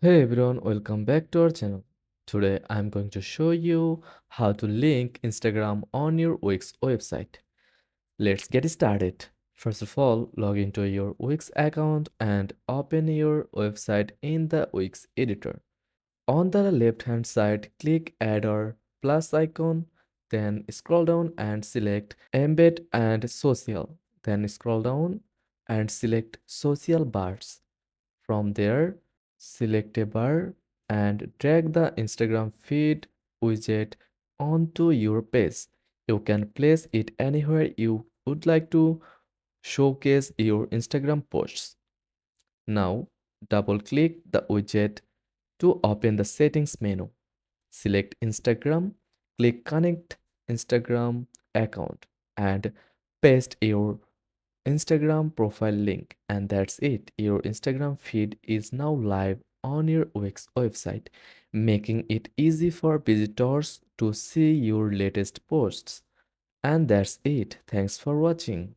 Hey everyone, welcome back to our channel. Today I'm going to show you how to link Instagram on your WIX website. Let's get started. First of all, log into your WIX account and open your website in the WIX editor. On the left hand side, click add or plus icon, then scroll down and select embed and social. Then scroll down and select social bars. From there, select a bar and drag the Instagram feed widget onto your page. You can place it anywhere you would like to showcase your Instagram posts. Now, double click the widget to open the settings menu. Select Instagram, click connect Instagram account and paste your Instagram profile link, and that's it. Your Instagram feed is now live on your WIX website, making it easy for visitors to see your latest posts. And that's it. Thanks for watching.